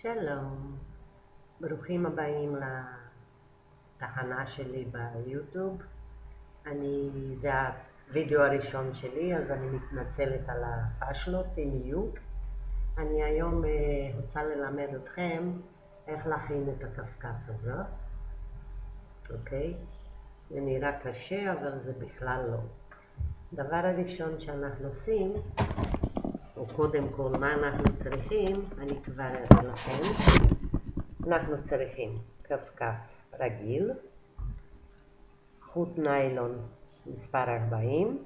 שלום, ברוכים הבאים לתחנה שלי ביוטיוב. זה הווידאו הראשון שלי, אז אני מתנצלת על הפשלות, אם יהיו. אני היום רוצה ללמד אתכם איך להכין את הכפכף הזה. אוקיי? זה נראה קשה, אבל זה בכלל לא. דבר הראשון שאנחנו עושים, או קודם כל מה אנחנו צריכים, אני כבר אראה לכם. אנחנו צריכים כפכף רגיל, חוט ניילון מספר 40,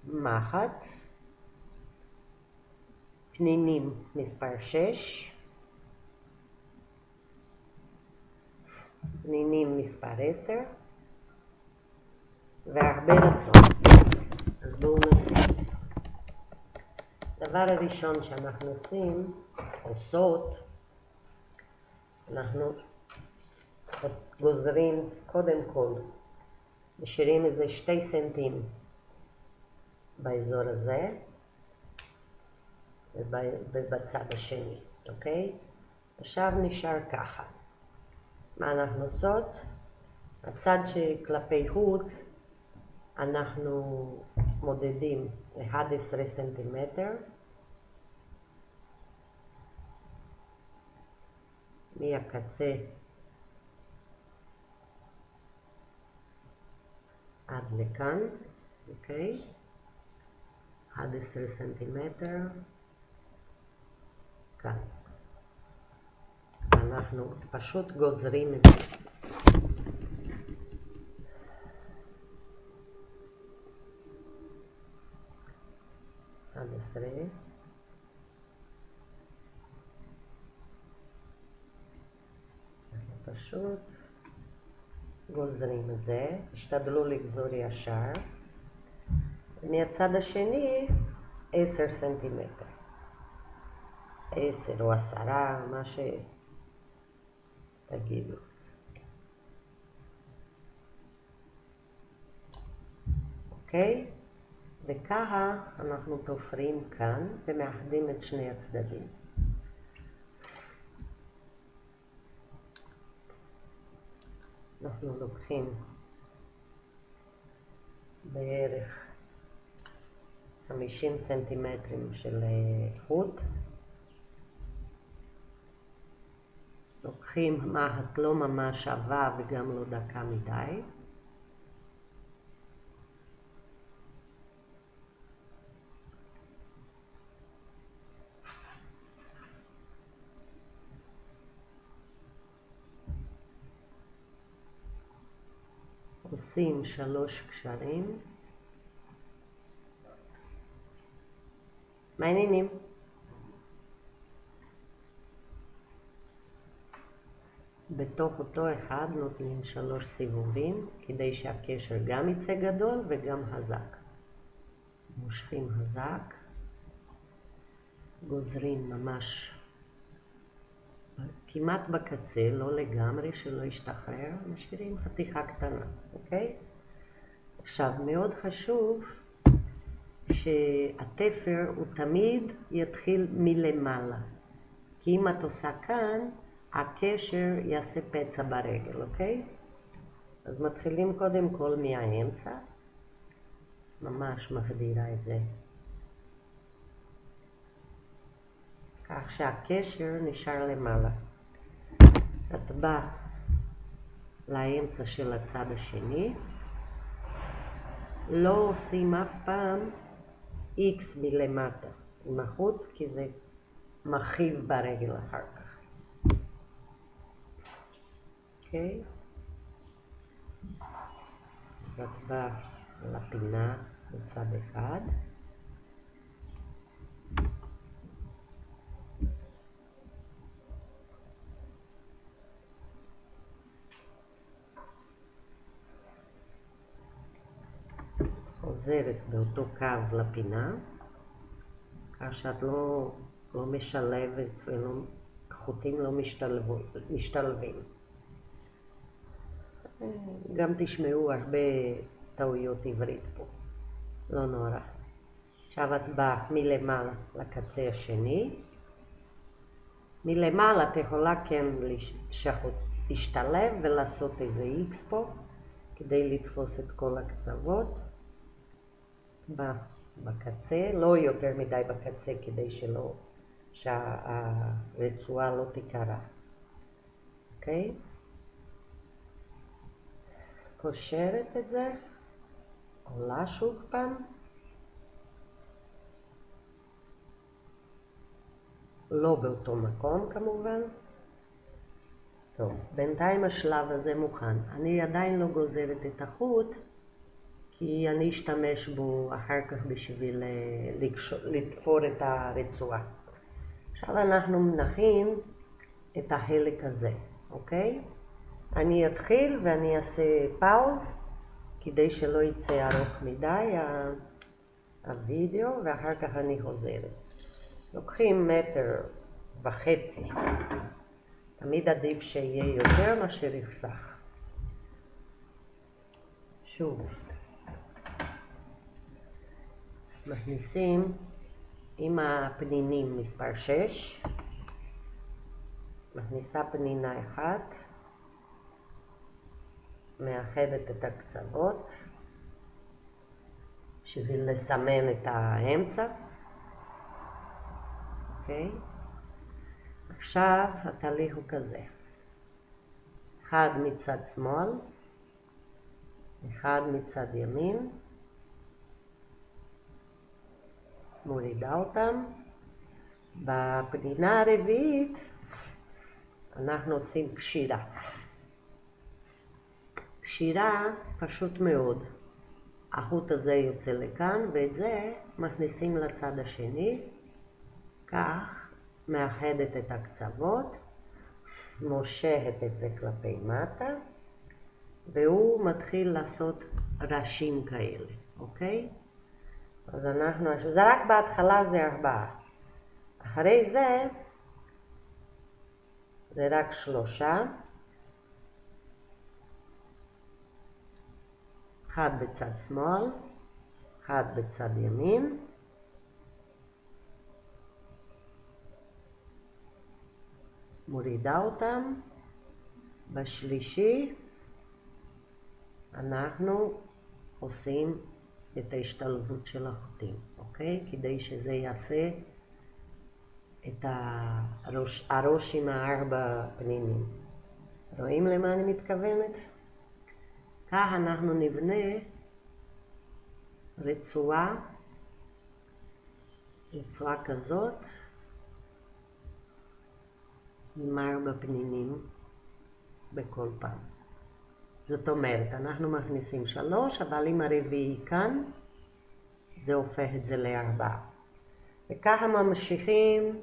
מחט, פנינים מספר 6, פנינים מספר 10, והרבה רצון. אז בואו נתחיל. הדבר הראשון שאנחנו עושות, אנחנו גוזרים קודם כל, משאירים איזה 2 סנטים באזור הזה ובצד השני, אוקיי? עכשיו נשאר ככה. מה אנחנו עושות? הצד שכלפי חוץ אנחנו מודדים 11 סנטימטר מהקצה עד לכאן, אוקיי? 11 סנטימטר כאן. אנחנו פשוט גוזרים את זה. פשוט גוזרים את זה, תשתדלו לגזור ישר. מהצד השני 10 סנטימטר, 10 או 10, מה שתגידו. אוקיי? וככה אנחנו תופרים כאן ומאחדים את שני הצדדים. אנחנו לוקחים בערך 50 סנטימטרים של חוט, לוקחים מחט לא ממש עבה וגם לא דקה מדי, עושים 3 קשרים. מה העניינים? בתוך אותו אחד נותנים 3 סיבובים כדי שהקשר גם יצא גדול וגם חזק. מושכים חזק, גוזרים ממש כמעט בקצה, לא לגמרי, שלא ישתחרר, משאירים חתיכה קטנה, אוקיי? עכשיו, מאוד חשוב שהתפר הוא תמיד יתחיל מלמעלה, כי אם את עושה כאן, הקשר יעשה פצע ברגל, אוקיי? אז מתחילים קודם כל מהאמצע, ממש מחדירה את זה, כך שהקשר נשאר למעלה. את באה לאמצע של הצד השני, לא עושים אף פעם X מלמטה עם החוט, כי זה מכאיב ברגל אחר כך. אוקיי? אז את באה לפינה בצד אחד, חוזרת באותו קו לפינה, כך שאת לא משלבת והחוטים לא משתלבים. גם תשמעו הרבה טעויות עברית פה, לא נורא. עכשיו את באה מלמעלה לקצה השני, מלמעלה את יכולה כן להשתלב ולעשות איזה איקס פה, כדי לתפוס את כל הקצוות בקצה, לא יותר מדי בקצה כדי שהרצועה לא תיקרע. אוקיי? קושרת את זה, עולה שוב פעם. לא באותו מקום כמובן. טוב, בינתיים השלב הזה מוכן. אני עדיין לא גוזרת את החוט, כי אני אשתמש בו אחר כך בשביל לתפור את הרצועה. עכשיו אנחנו נכין את החלק הזה, אוקיי? אני אתחיל ואני אעשה פאוז, כדי שלא יצא ארוך מדי הווידאו, ואחר כך אני חוזרת. לוקחים 1.5 מטר. תמיד עדיף שיהיה יותר מאשר יחסך. שוב. מכניסים עם הפנינים מספר 6. מכניסה פנינה אחת. מאחדת את הקצוות. בשביל לסמן את האמצע. אוקיי? עכשיו התהליך הוא כזה. אחד מצד שמאל. אחד מצד ימין. מורידה אותם. בפנינה הרביעית אנחנו עושים קשירה. קשירה פשוט מאוד. החוט הזה יוצא לכאן ואת זה מכניסים לצד השני. כך מאחדת את הקצוות, מושכת את זה כלפי מטה, והוא מתחיל לעשות ראשים כאלה, אוקיי? אז אנחנו, זה רק בהתחלה זה 4. אחרי זה, זה רק 3. אחד בצד שמאל, אחד בצד ימין. מורידה אותם. בשלישי אנחנו עושים את ההשתלבות של החוטים, אוקיי? כדי שזה יעשה את הראש עם 4 פנינים. רואים למה אני מתכוונת? כך אנחנו נבנה רצועה כזאת עם 4 פנינים בכל פעם. זאת אומרת, אנחנו מכניסים 3, אבל עם הרביעי כאן, זה הופך את זה ל4. וככה ממשיכים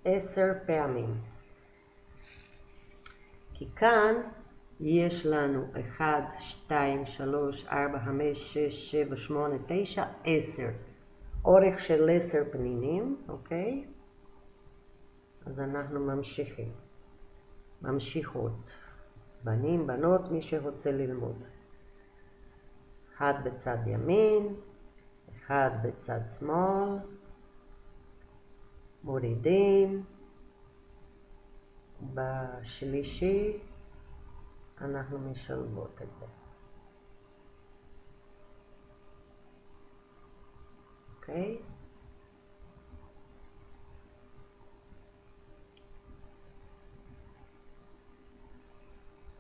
10 פעמים. כי כאן יש לנו 1, 2, 3, 4, 5, 6, 7, 8, 9, 10. אורך של 10 פנינים, אוקיי? אז אנחנו ממשיכות. בנים, בנות, מי שרוצה ללמוד. 1 בצד ימין, 1 בצד שמאל, מורידים. בשלישי אנחנו משלבות את זה. אוקיי?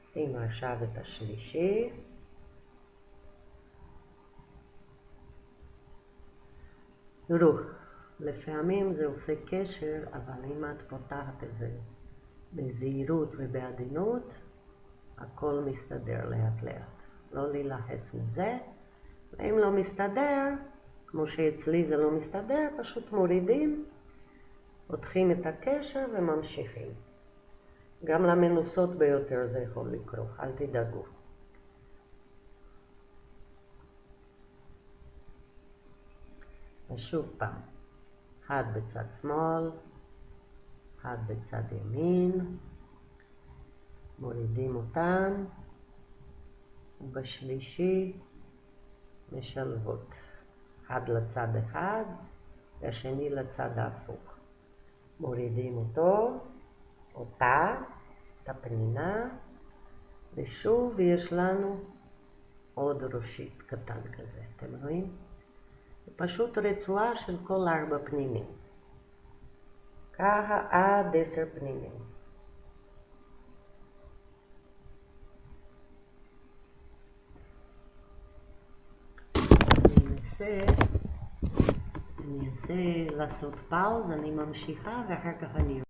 שימו עכשיו את השלישי. תראו, לפעמים זה עושה קשר, אבל אם את פותחת את זה בזהירות ובעדינות, הכל מסתדר לאט לאט. לא להילחץ מזה, ואם לא מסתדר, כמו שאצלי זה לא מסתדר, פשוט מורידים, פותחים את הקשר וממשיכים. גם למנוסות ביותר זה יכול לקרות, אל תדאגו. ושוב פעם, 1 בצד שמאל, 1 בצד ימין, מורידים אותם, ובשלישי משלבות. 1 לצד אחד, והשני לצד ההפוך. מורידים אותו, אותה, את הפנינה, ושוב יש לנו עוד ראשית קטן כזה, אתם רואים? זה פשוט רצועה של כל 4 פנינים. ככה עד 10 פנינים. אני אנסה לעשות פאוז, אני ממשיכה ואחר כך אני